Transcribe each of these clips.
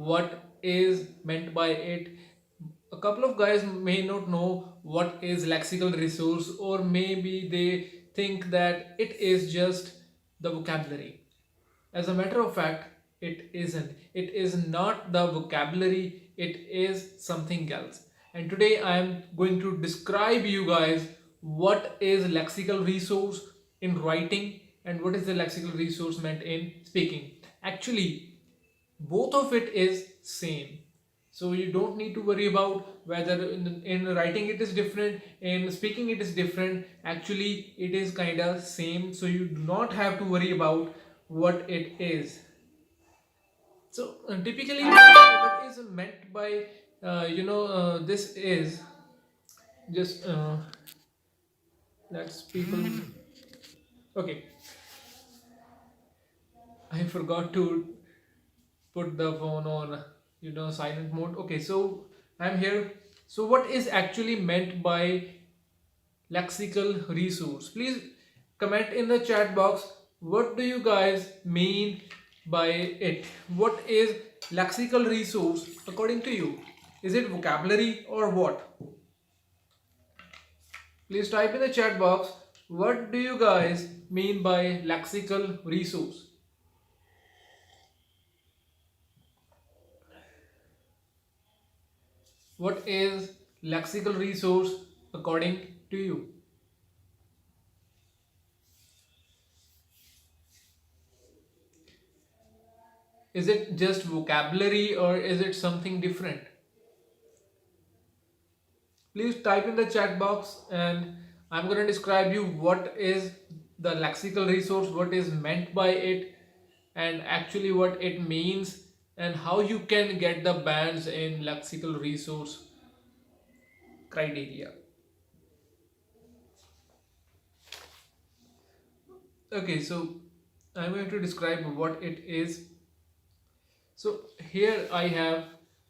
what is meant by it. A couple of guys may not know what is lexical resource, or maybe they think that it is just the vocabulary. As a matter of fact, it isn't. It is not the vocabulary, it is something else. And today I am going to describe you guys what is lexical resource in writing and what is the lexical resource meant in speaking. Actually, both of it is same, so you don't need to worry about whether in writing it is different, in speaking it is different. Actually it is kind of same, so you do not have to worry about what it is. So typically what is meant by this is just let's people. Okay, I forgot to put the phone on silent mode. Okay, so I'm here. So what is actually meant by lexical resource? Please comment in the chat box, what do you guys mean by it? What is lexical resource according to you? Is it vocabulary or what? Please type in the chat box, what do you guys mean by lexical resource? What is lexical resource according to you? Is it just vocabulary or is it something different? Please type in the chat box and I'm going to describe you what is the lexical resource, what is meant by it, and actually what it means, and how you can get the bands in lexical resource criteria. Okay, so I'm going to describe what it is. So here I have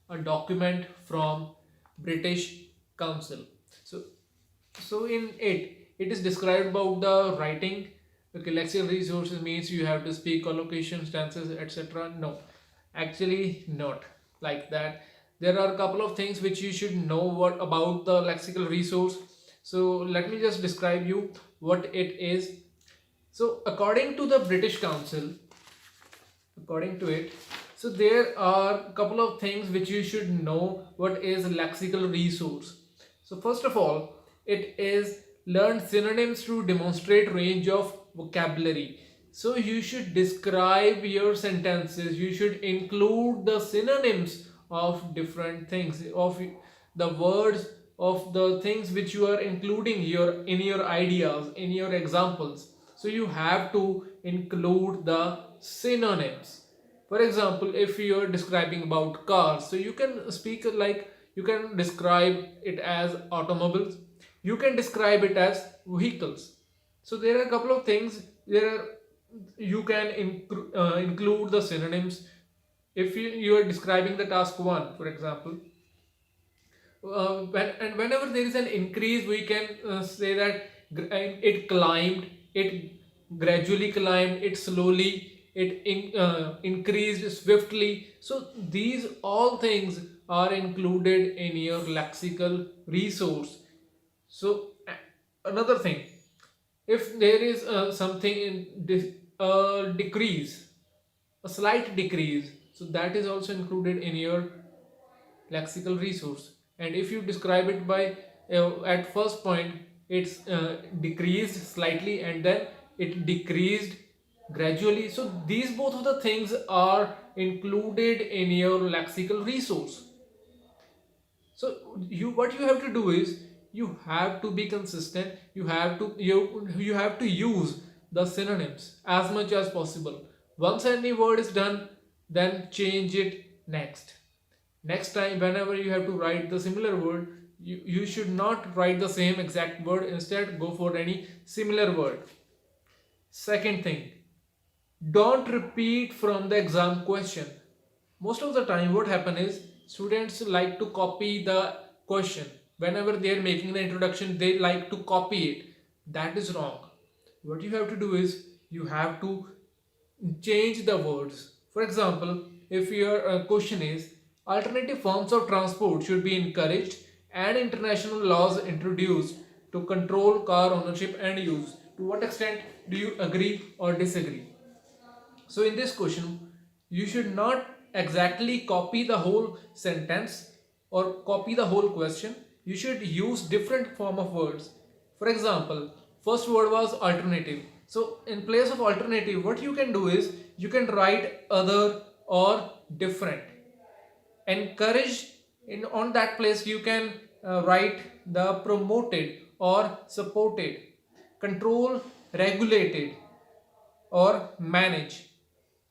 a document from British Council. So in it is described about the writing. Okay, lexical resources means you have to speak collocation, stances, etc. No, actually not like that. There are a couple of things which you should know what about the lexical resource. So let me just describe you what it is. So according to the British Council, according to it, so there are a couple of things which you should know what is lexical resource. So first of all, it is learn synonyms to demonstrate range of vocabulary. So you should describe your sentences, you should include the synonyms of different things, of the words of the things which you are including in your ideas, in your examples. So you have to include the synonyms. For example, if you are describing about cars, so you can speak like, you can describe it as automobiles, you can describe it as vehicles. So there are a couple of things there are, you can include the synonyms. If you are describing the task 1, for example, whenever there is an increase, we can say that it climbed, it gradually climbed, it slowly, it increased swiftly. So these all things are included in your lexical resource. So another thing, if there is something in decrease, a slight decrease, so that is also included in your lexical resource. And if you describe it by at first point it's decreased slightly and then it decreased gradually, so these both of the things are included in your lexical resource. So what you have to do is you have to be consistent, you have to use the synonyms as much as possible. Once any word is done, then change it next time. Whenever you have to write the similar word, you should not write the same exact word, instead go for any similar word. Second thing, don't repeat from the exam question. Most of the time what happen is students like to copy the question. Whenever they are making the introduction, they like to copy it. That is wrong. What you have to do is you have to change the words. For example, if your question is alternative forms of transport should be encouraged and international laws introduced to control car ownership and use. To what extent do you agree or disagree? So in this question, you should not exactly copy the whole sentence or copy the whole question. You should use different form of words. For example, first word was alternative. So in place of alternative, what you can do is you can write other or different. Encourage, in on that place you can write the promoted or supported. Control, regulated or manage.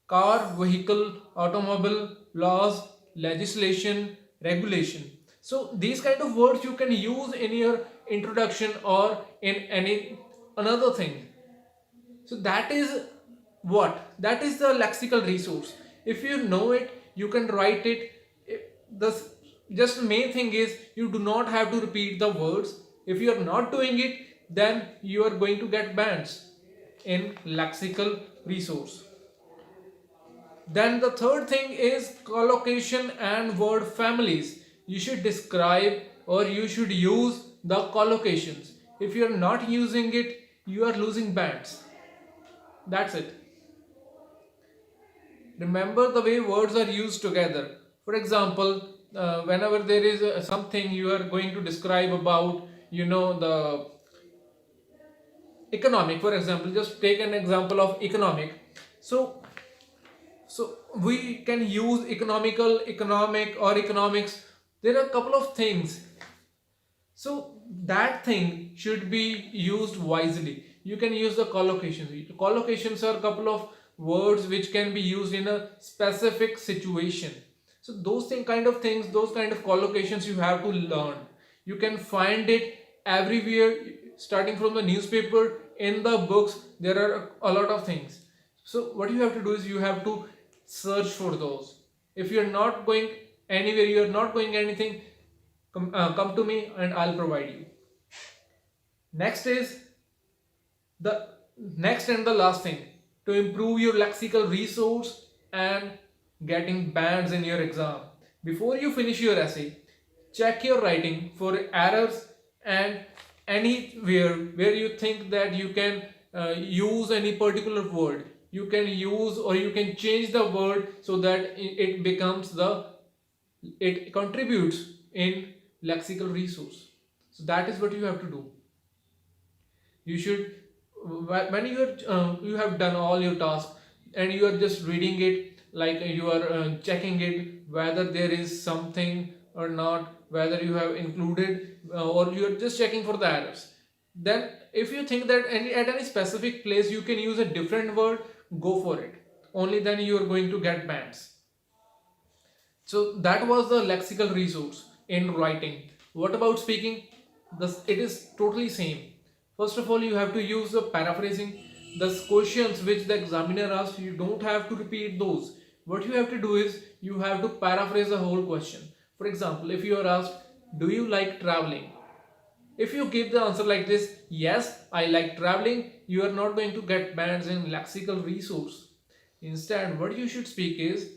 Car, vehicle, automobile, laws, legislation, regulation. So these kind of words you can use in your introduction or in any another thing. So that is what? That is the lexical resource. If you know it, you can write it. The just main thing is you do not have to repeat the words. If you are not doing it, then you are going to get bans in lexical resource. Then the third thing is collocation and word families. You should describe or you should use the collocations. If you are not using it, you are losing bands. That's it. Remember the way words are used together. For example, whenever there is something you are going to describe about, the economic. For example, just take an example of economic. So we can use economical, economic, or economics. There are a couple of things. So that thing should be used wisely. You can use the collocations. Collocations are a couple of words which can be used in a specific situation. So those kind of things, those kind of collocations you have to learn. You can find it everywhere, starting from the newspaper, in the books. There are a lot of things. So what you have to do is you have to search for those. If you are not going anywhere, you are not going anything, come to me and I'll provide you. Next is the next and the last thing, to improve your lexical resource and getting bands in your exam. Before you finish your essay, check your writing for errors and anywhere where you think that you can use any particular word. You can use or you can change the word so that it becomes it contributes in lexical resource. So that is what you have to do. You should, when you have done all your tasks and you are just reading it, like you are checking it whether there is something or not, whether you have included or you are just checking for the errors. Then if you think that at any specific place you can use a different word, go for it. Only then you are going to get bands. So that was the lexical resource in writing. What about speaking? It is totally same. First of all, you have to use the paraphrasing. The questions which the examiner asks, you don't have to repeat those. What you have to do is you have to paraphrase the whole question. For example, if you are asked, do you like traveling? If you give the answer like this, yes, I like traveling, you are not going to get bands in lexical resource. Instead, what you should speak is,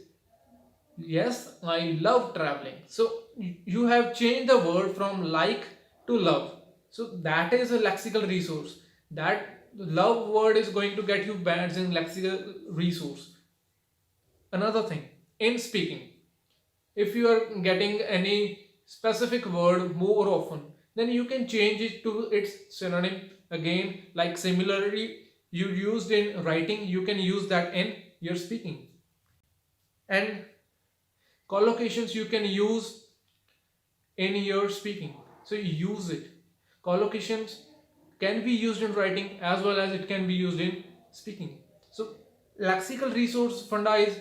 yes, I love traveling. So you have changed the word from like to love. So that is a lexical resource. That love word is going to get you bands in lexical resource. Another thing, in speaking, if you are getting any specific word more often, then you can change it to its synonym. Again, like similarly you used in writing, you can use that in your speaking. And collocations you can use in your speaking, so you use it. Collocations can be used in writing as well as it can be used in speaking. So lexical resource funda is,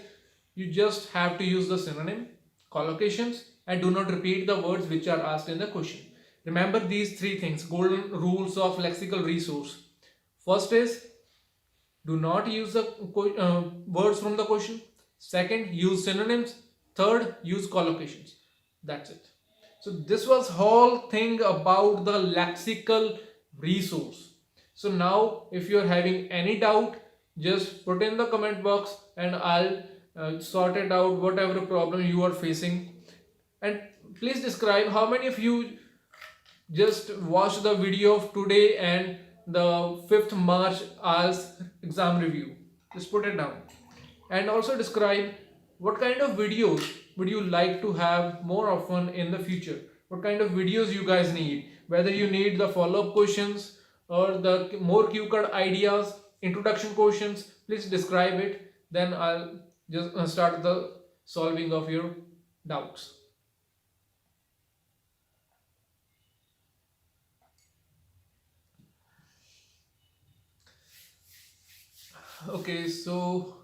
you just have to use the synonym, collocations, and do not repeat the words which are asked in the question. Remember these three things, golden rules of lexical resource. First is, do not use the words from the question. Second, use synonyms. Third, use collocations. That's it. So this was whole thing about the lexical resource. So now if you are having any doubt, just put in the comment box and I'll sorted out whatever problem you are facing. And please describe how many of you just watch the video of today and the 5th March IELTS exam review. Just put it down. And also describe what kind of videos would you like to have more often in the future. What kind of videos you guys need. Whether you need the follow-up questions or the more cue card ideas, introduction questions, please describe it. Then I'll just start the solving of your doubts. Okay, so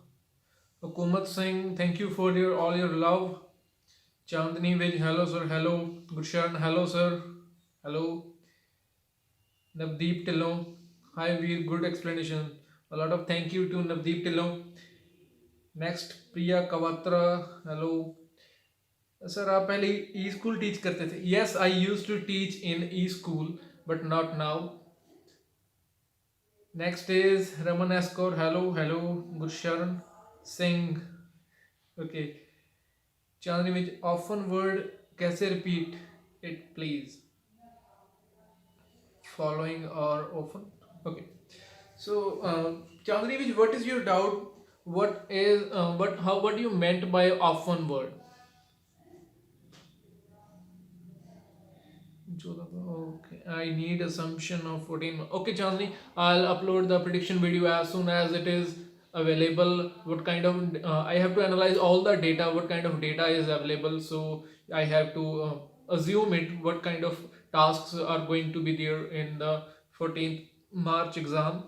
Hukumat Singh, thank you for your all your love. Chandni Vij, hello sir, hello. Gurshan, hello sir, hello. Navdeep Tillon, hi Veer, good explanation. A lot of thank you to Navdeep Tillon. Next, Priya Kawatra, hello. Sir आप पहले ई school teach करते थे? Yes, I used to teach in e-school, but not now. Next is Raman Eskor, hello, hello. Gurshan Singh, okay. Chandni with often word कैसे repeat it please? Following or often? Okay. So Chandni with what is your doubt? What is what do you meant by often word? Okay, I need assumption of 14. Okay, Chandni, I'll upload the prediction video as soon as it is available. What kind of I have to analyze all the data, what kind of data is available, so I have to assume it what kind of tasks are going to be there in the 14th March exam.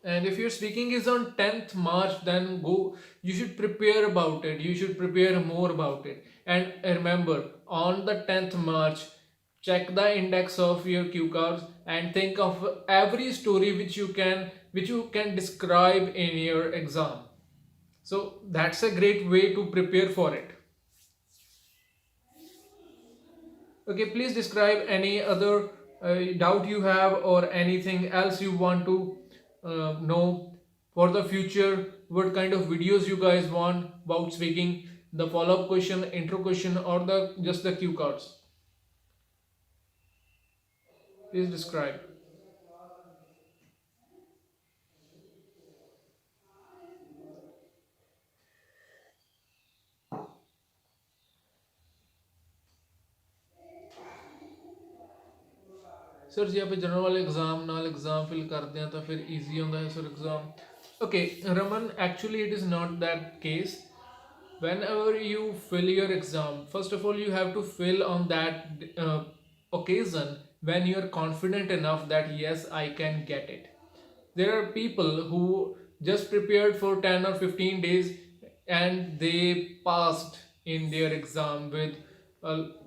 And if your speaking is on 10th March, then go, you should prepare about it, you should prepare more about it. And remember, on the 10th March, check the index of your cue cards and think of every story which you can describe in your exam. So that's a great way to prepare for it. Okay, please describe any other doubt you have or anything else you want to know for the future. What kind of videos you guys want about speaking, the follow-up question, intro question, or the just the cue cards. Please describe. Sir ji आप general वाले exam नाल exam fill करते हैं तो फिर easy होता है sir exam. Okay, Raman, actually it is not that case. Whenever you fill your exam, first of all you have to fill on that occasion when you are confident enough that yes, I can get it. There are people who just prepared for 10 or 15 days and they passed in their exam with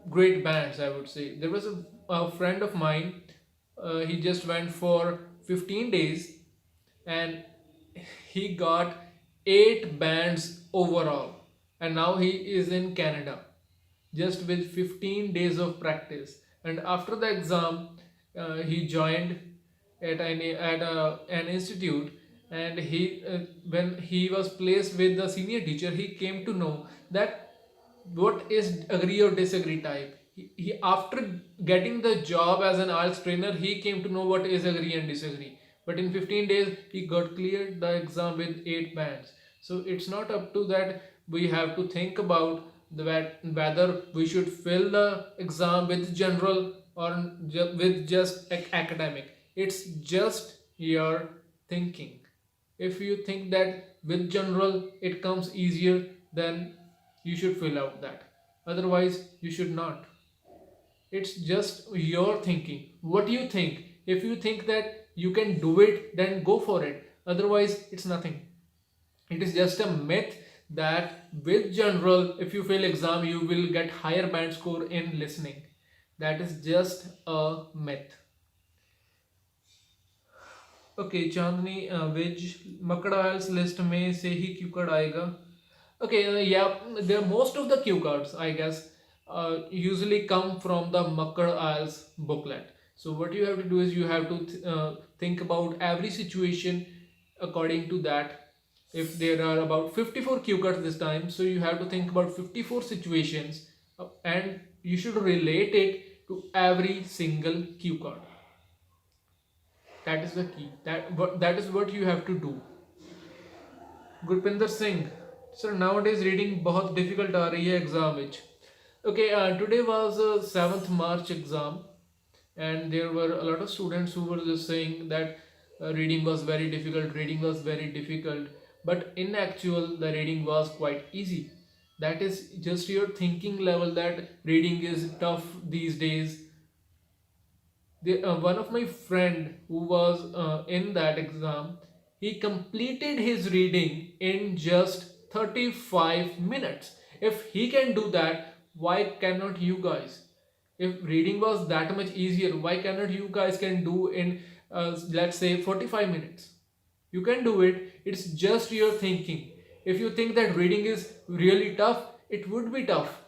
great bands, I would say. There was a friend of mine, he just went for 15 days and he got 8 bands overall, and now he is in Canada just with 15 days of practice. And after the exam, he joined at an institute, and when he was placed with the senior teacher, he came to know that what is agree or disagree type. He after getting the job as an IELTS trainer, he came to know what is agree and disagree. But in 15 days, he got cleared the exam with 8 bands. So it's not up to that. We have to think about whether we should fill the exam with general or with just academic. It's just your thinking. If you think that with general it comes easier, then you should fill out that. Otherwise, you should not. It's just your thinking. What do you think? If you think that you can do it, then go for it. Otherwise, it's nothing. It is just a myth that with general, if you fail exam, you will get higher band score in listening. That is just a myth. Okay, Chandni, which Makad IELTS list में से ही cue card आएगा? Okay, yeah, there most of the cue cards, I guess, usually come from the Makad IELTS booklet. So what you have to do is you have to think about every situation according to that if there are about 54 cue cards this time, so you have to think about 54 situations, and you should relate it to every single cue card. That is the key. That is what you have to do. Gurpinder Singh, sir, nowadays reading बहुत difficult आ रही है exam ਵਿੱਚ. Okay, today was 7th March exam, and there were a lot of students who were just saying that reading was very difficult, reading was very difficult. But in actual, the reading was quite easy. That is just your thinking level that reading is tough these days. One of my friend who was in that exam, he completed his reading in just 35 minutes. If he can do that, why cannot you guys? If reading was that much easier, why cannot you guys can do in let's say 45 minutes? You can do it. It's just your thinking. If you think that reading is really tough, it would be tough,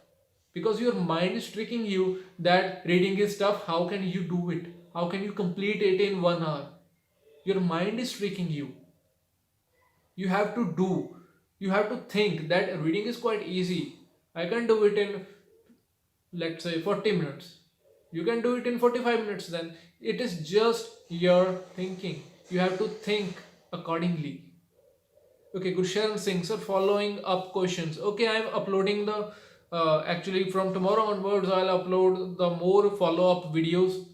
because your mind is tricking you that reading is tough. How can you do it? How can you complete it in 1 hour? Your mind is tricking you. You have to do, you have to think that reading is quite easy. I can do it in, let's say, 40 minutes. You can do it in 45 minutes. Then it is just your thinking. You have to think accordingly. Okay, Gursharan Singh, sir, following up questions. Okay, I am uploading the actually from tomorrow onwards I'll upload the more follow-up videos.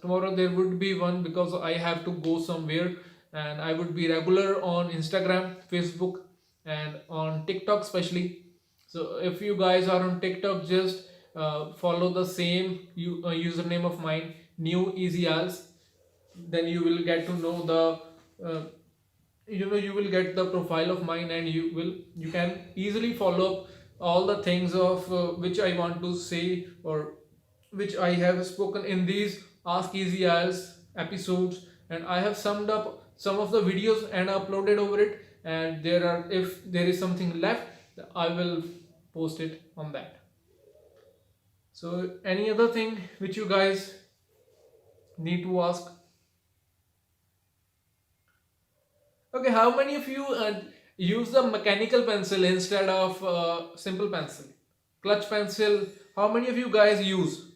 Tomorrow there would be one because I have to go somewhere, and I would be regular on Instagram, Facebook, and on TikTok especially. So if you guys are on TikTok, just follow the same username of mine, New Easy IELTS. Then you will get to know the you will get the profile of mine, and you can easily follow up all the things of which I want to say, or which I have spoken in these Ask Easy IELTS episodes. And I have summed up some of the videos and uploaded over it, and if there is something left, I will post it on that. So any other thing which you guys need to ask? Okay, how many of you use the mechanical pencil instead of simple pencil? Clutch pencil, how many of you guys use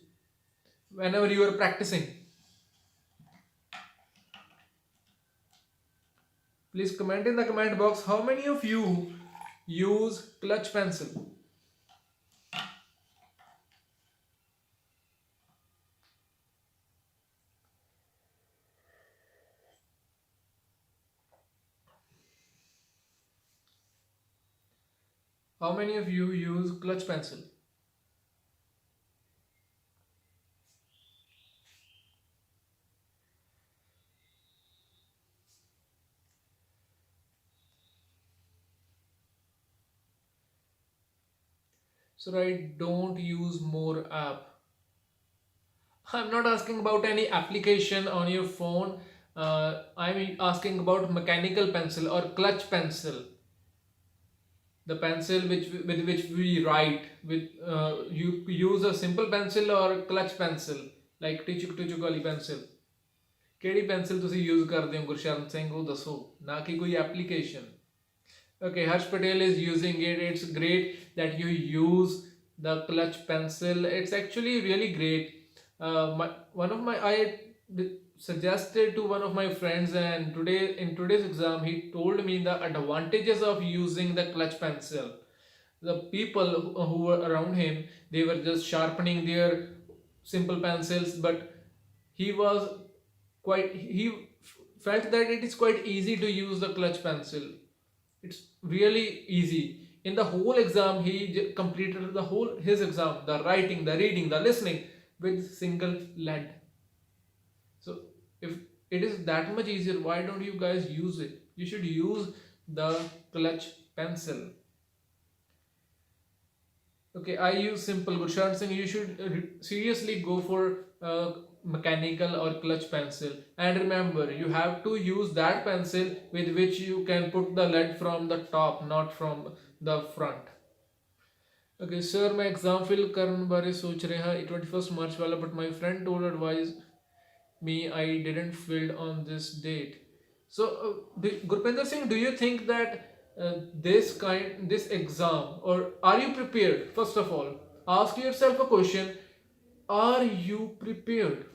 whenever you are practicing? Please comment in the comment box, how many of you use clutch pencil? How many of you use clutch pencil? So I don't use more app. I'm not asking about any application on your phone. I'm asking about mechanical pencil or clutch pencil. The pencil with which we write. You use a simple pencil or clutch pencil, like ਟਿਚਕ ਵਾਲੀ pencil. ਕਿਹੜੀ pencil ਤੁਸੀਂ use ਕਰਦੇ ਹੋ ਗੁਰਸ਼ਰਨ ਸਿੰਘ, ਉਹ ਦੱਸੋ, ਨਾ ਕਿ ਕੋਈ application. Okay, Harsh Patel is using it. It's great that you use the clutch pencil. It's actually really great. I suggested to one of my friends, and in today's exam he told me the advantages of using the clutch pencil. The people who were around him, they were just sharpening their simple pencils, but he felt that it is quite easy to use the clutch pencil. It's really easy. In the whole exam, he completed his exam, the writing, the reading, the listening, with single lead. So if it is that much easier, why don't you guys use it? You should use the clutch pencil. Okay, I use simple. Gurshan Singh, you should seriously go for mechanical or clutch pencil. And remember, you have to use that pencil with which you can put the lead from the top, not from the front. Okay, sir, मैं exam fill करने बारे सोच रहा 21st March वाला, but my friend told advise me I didn't filled on this date. Gurpinder Singh, do you think that this exam, or are you prepared? First of all, ask yourself a question: are you prepared?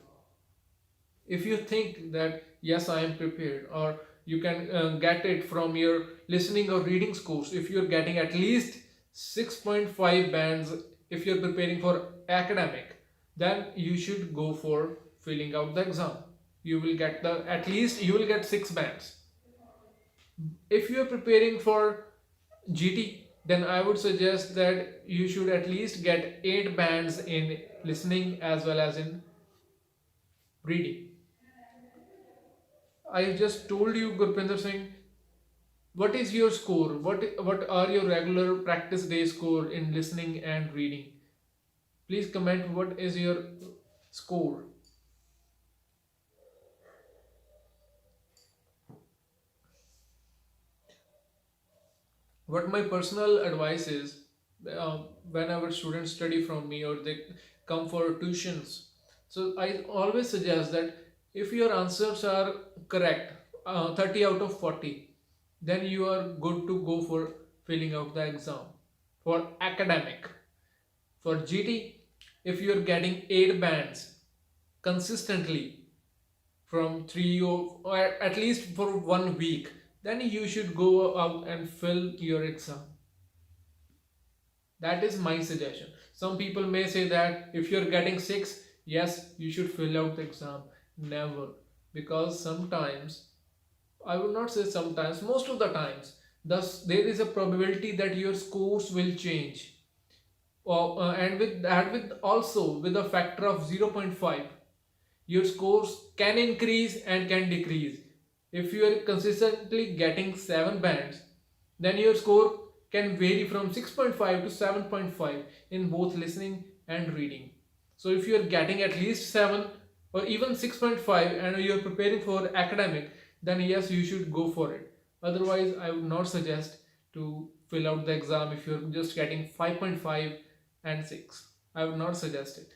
If you think that yes, I am prepared, or you can get it from your listening or reading scores. If you're getting at least 6.5 bands, if you're preparing for academic, then you should go for filling out the exam. You will get the at least you will get 6 bands. If you are preparing for GT, then I would suggest that you should at least get 8 bands in listening as well as in reading. I just told you, Gurpinder Singh, what is your score? What are your regular practice day score in listening and reading? Please comment what is your score. What my personal advice is, uh, whenever students study from me or they come for tuitions, so I always suggest that if your answers are correct, 30 out of 40, then you are good to go for filling out the exam for academic. For GT, if you are getting 8 bands consistently from 3 or at least for 1 week, then you should go out and fill your exam. That is my suggestion. Some people may say that if you're getting 6, yes, you should fill out the exam. Never. Because sometimes, I will not say sometimes, most of the times, thus there is a probability that your scores will change. And with that, with also with a factor of 0.5, your scores can increase and can decrease. If you are consistently getting 7 bands, then your score can vary from 6.5 to 7.5 in both listening and reading. So if you are getting at least 7 or even 6.5 and you are preparing for academic, then yes, you should go for it. Otherwise, I would not suggest to fill out the exam if you are just getting 5.5 and 6. I would not suggest it.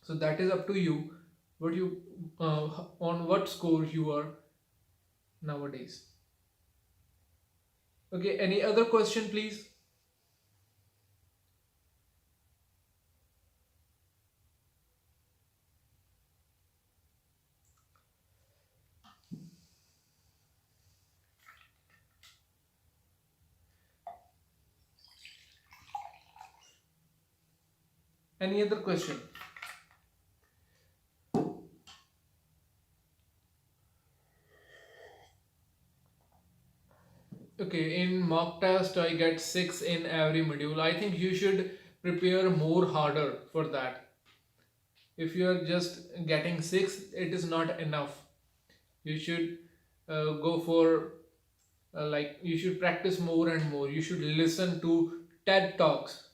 So that is up to you. What you on what score you are nowadays. Okay, any other question, please? Any other question? Okay, in mock test I get 6 in every module. I think you should prepare more harder for that. If you are just getting 6, it is not enough. You should go for like you should practice more and more. You should listen to TED Talks.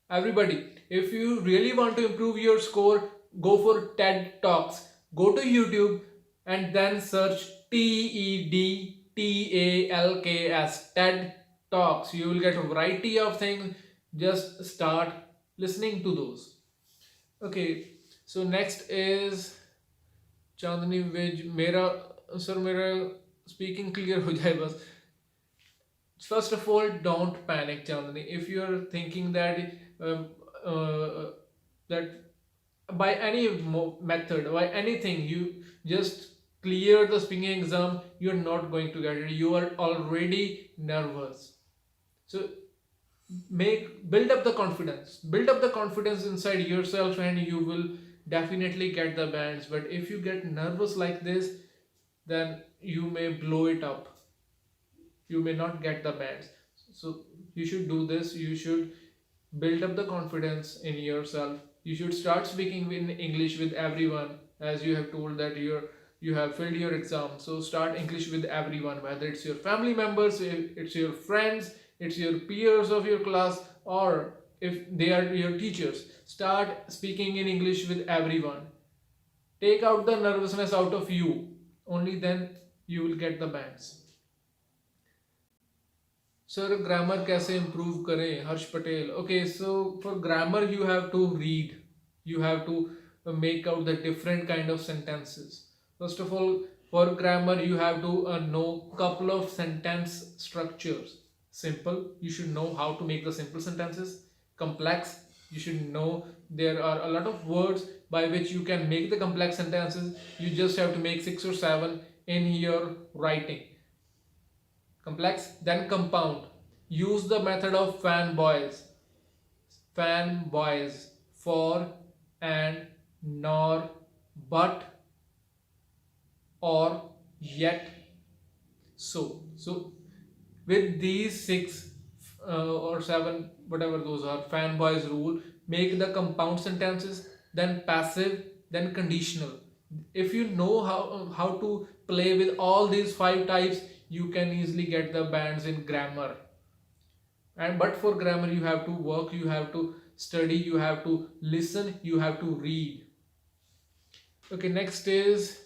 Everybody, if you really want to improve your score, go for TED Talks. Go to YouTube and then search TEDTALKS, TED Talks. You will get a variety of things. Just start listening to those. Okay, so next is Chandni Vij. मेरा speaking clear हो जाए बस. First of all, don't panic, Chandni. If you are thinking that that by any method, by anything, you just clear the speaking exam, you're not going to get it. You are already nervous. So build up the confidence. Build up the confidence inside yourself, and you will definitely get the bands. But if you get nervous like this, then you may blow it up. You may not get the bands. So you should do this. You should build up the confidence in yourself. You should start speaking in English with everyone, as you have told that you have filled your exam. So start English with everyone, whether it's your family members, it's your friends, it's your peers of your class, or if they are your teachers. Start speaking in English with everyone. Take out the nervousness out of you. Only then you will get the bands. Sir grammar कैसे improve करें? Harsh Patel. Okay, so for grammar you have to read, you have to make out the different kind of sentences. First of all, For grammar, you have to know couple of sentence structures. Simple, you should know how to make the simple sentences. Complex, you should know there are a lot of words by which you can make the complex sentences. You just have to make 6 or 7 in your writing. Complex. Then compound, use the method of fanboys. Fanboys, for, and, nor, but, or, yet, so with these 6 or 7, whatever those are, fanboys rule, make the compound sentences, then passive, then conditional. If you know how to play with all these 5 types, you can easily get the bands in grammar. And but for grammar, you have to work, you have to study, you have to listen, you have to read. Okay, next is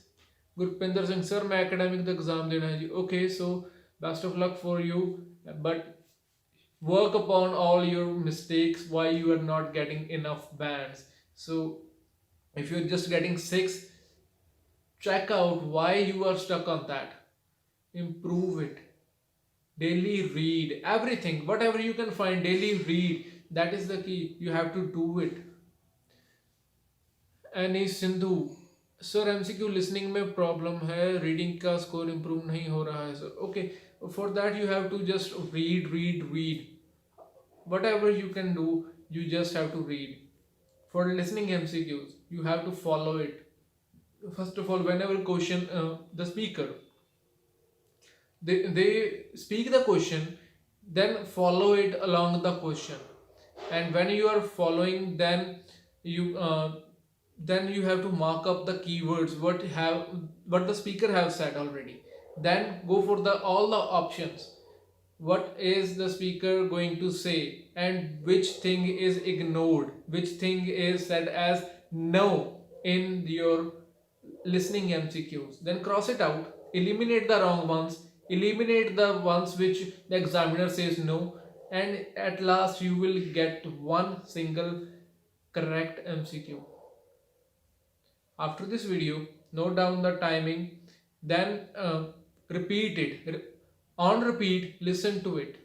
Gurpinder Singh, sir मैं academic का exam देना है जी. Okay, so best of luck for you, but work upon all your mistakes why you are not getting enough bands. So if you're just getting 6, check out why you are stuck on that. Improve it. Daily read everything, whatever you can find, daily read. That is the key. You have to do it. Any Sindhu, sir MCQ listening में problem है, reading का score improve नहीं हो रहा है sir. Okay, for that you have to just read whatever you can do, you just have to read. For listening MCQs, you have to follow it. First of all, whenever question, the speaker, they speak the question, then follow it along the question. And when you are following, then you have to mark up the keywords what the speaker have said already. Then go for all the options. What is the speaker going to say, and which thing is ignored, which thing is said as no in your listening MCQs. Then cross it out, eliminate the wrong ones, eliminate the ones which the examiner says no, and at last you will get one single correct MCQ. After this video, note down the timing, then repeat it on repeat, listen to it,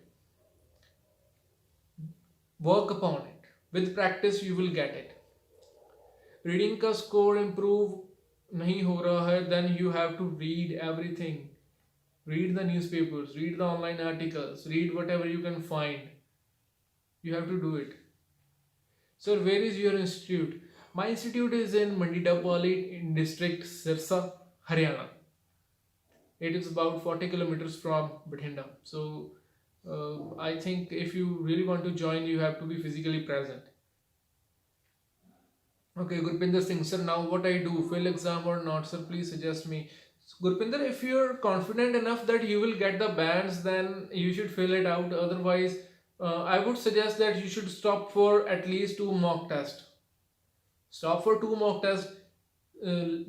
work upon it. With practice you will get it. Reading का score improve नहीं हो रहा है, then you have to read everything. Read the newspapers, read the online articles, read whatever you can find. You have to do it. Sir, where is your institute? My institute is in Mandidapalli in district Sirsa, Haryana. It is about 40 kilometers from Bathinda. So I think if you really want to join, you have to be physically present. Okay, Gurpinder Singh, sir, now what I do? Fail exam or not, sir? Please suggest me. Gurpinder, if you're confident enough that you will get the bands, then you should fill it out. Otherwise, I would suggest that you should stop for at least 2 mock tests. Stop for 2 mock tests.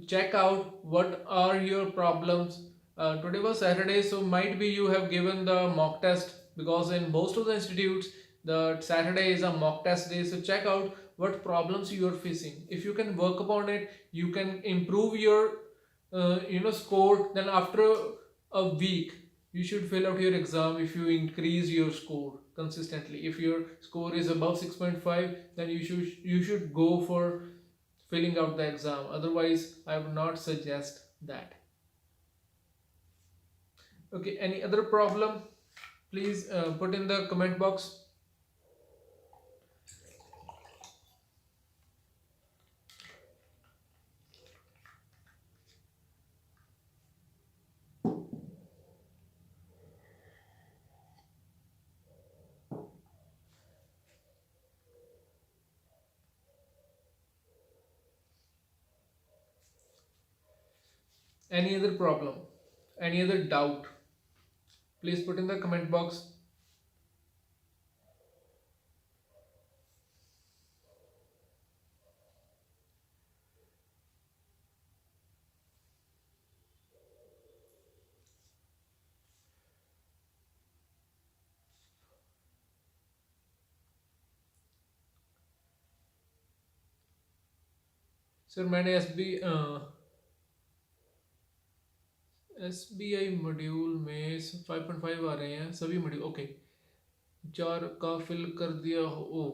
Check out what are your problems. Today was Saturday, so might be you have given the mock test, because in most of the institutes the Saturday is a mock test day. So check out what problems you are facing. If you can work upon it, you can improve your score. Then after a week you should fill out your exam. If you increase your score consistently, if your score is above 6.5, then you should go for filling out the exam. Otherwise I would not suggest that. Okay, any other problem, please put in the comment box. Any other problem, any other doubt, please put in the comment box. Sir मैंने SB SBI module में 5.5 आ रहे हैं सभी module. Okay, चार का fill कर दिया हो। ओ,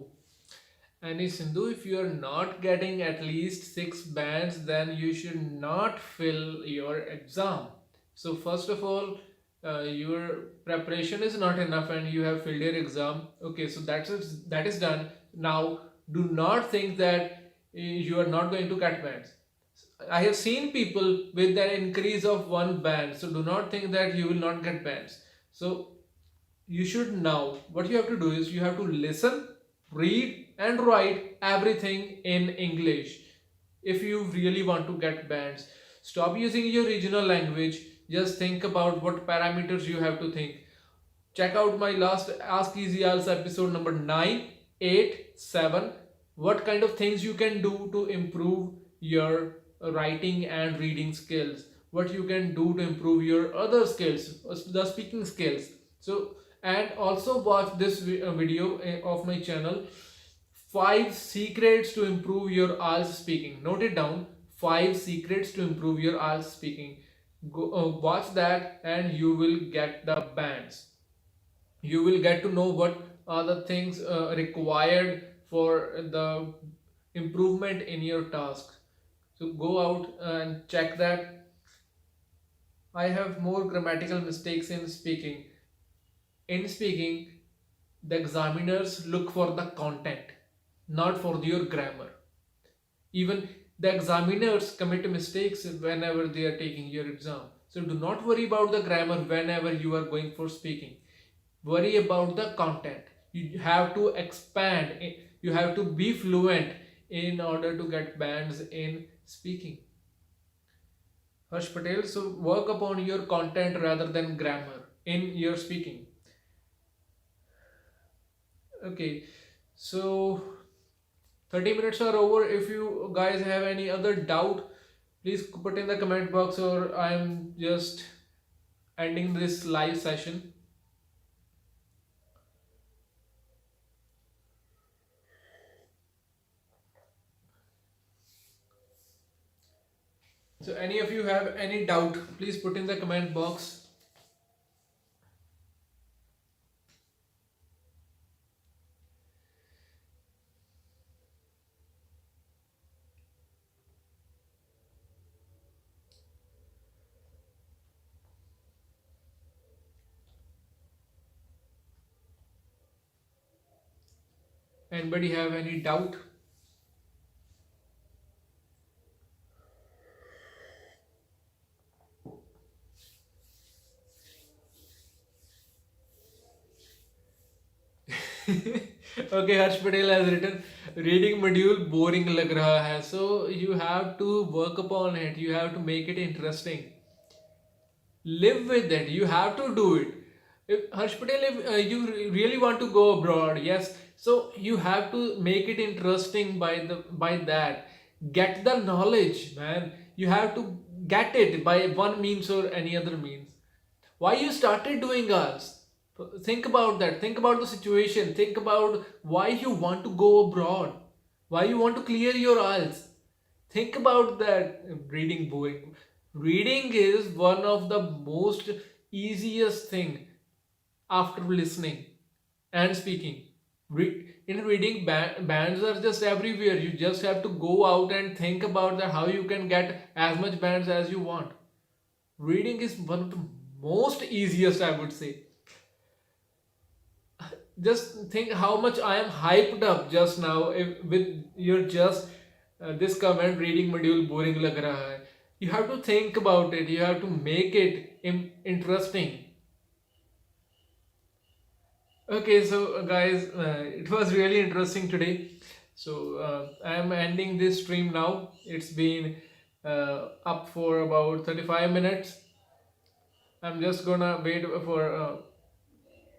any Sindhu, if you are not getting at least 6 bands, then you should not fill your exam. So first of all, your preparation is not enough and you have filled your exam. Okay, so that is done. Now do not think that you are not going to get bands. I have seen people with an increase of 1 band, so do not think that you will not get bands. So you should now, what you have to do is you have to listen, read and write everything in English if you really want to get bands. Stop using your regional language. Just think about what parameters you have to think. Check out my last Ask Easy IELTS episode number 9, 8, 7. What kind of things you can do to improve your writing and reading skills. What you can do to improve your other skills, the speaking skills. So, and also watch this video of my channel, 5 secrets to improve your IELTS speaking. Note it down, 5 secrets to improve your IELTS speaking. Go watch that and you will get the bands. You will get to know what are the things required for the improvement in your task. So go out and check that. I have more grammatical mistakes in speaking. In speaking, the examiners look for the content, not for your grammar. Even the examiners commit mistakes whenever they are taking your exam. So do not worry about the grammar whenever you are going for speaking. Worry about the content. You have to expand, you have to be fluent in order to get bands in speaking. Harsh Patel, so work upon your content rather than grammar in your speaking. Okay, so 30 minutes are over. If you guys have any other doubt, please put in the comment box, or I'm just ending this live session. So any of you have any doubt, please put in the comment box. Anybody have any doubt? Okay, Harsh Patel has written, reading module boring lag raha hai. So you have to work upon it. You have to make it interesting. Live with it. You have to do it. If Harsh Patel, if you really want to go abroad, yes, so you have to make it interesting by that. Get the knowledge, man. You have to get it by one means or any other means. Why you started doing IELTS? Think about that. Think about the situation. Think about why you want to go abroad. Why you want to clear your IELTS. Think about that. Reading boring. Reading is one of the most easiest thing after listening and speaking. In reading, bands are just everywhere. You just have to go out and think about that, how you can get as much bands as you want. Reading is one of the most easiest, I would say. Just think how much I am hyped up just now with your just this comment, reading module boring lag raha hai. You have to think about it. You have to make it interesting. Okay, so guys, it was really interesting today. So I am ending this stream now. It's been up for about 35 minutes. I'm just gonna wait for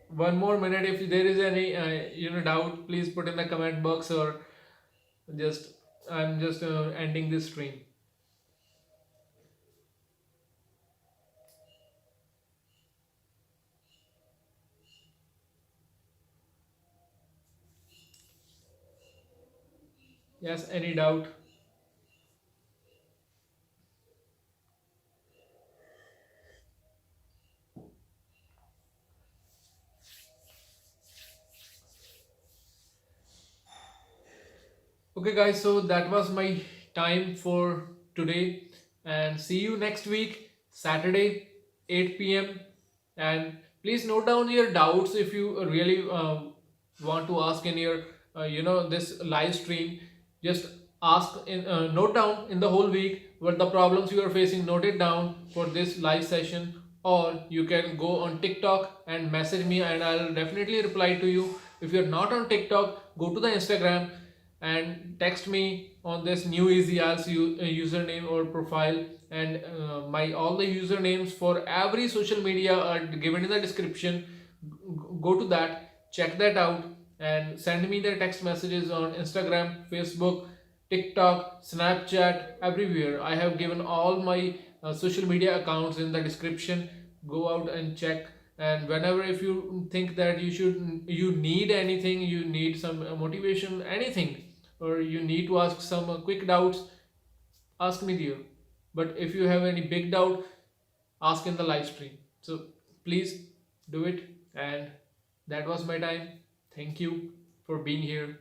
1 more minute. If there is any doubt, please put in the comment box, or just I'm just ending this stream. Yes, any doubt? Okay, guys, so that was my time for today, and see you next week, Saturday, 8 p.m. And please note down your doubts if you really want to ask in your, this live stream. Just ask in, note down in the whole week what the problems you are facing, note it down for this live session, or you can go on TikTok and message me, and I'll definitely reply to you. If you're not on TikTok, go to the Instagram and text me on this new easy IELTS username or profile, and my all the usernames for every social media are given in the description. Go to that, check that out, and send me the text messages on Instagram, Facebook, TikTok, Snapchat, everywhere. I have given all my social media accounts in the description. Go out and check. And whenever if you think that you need anything, you need some motivation, anything, or you need to ask some quick doubts, ask me there. But if you have any big doubt, ask in the live stream. So please do it. And that was my time. Thank you for being here.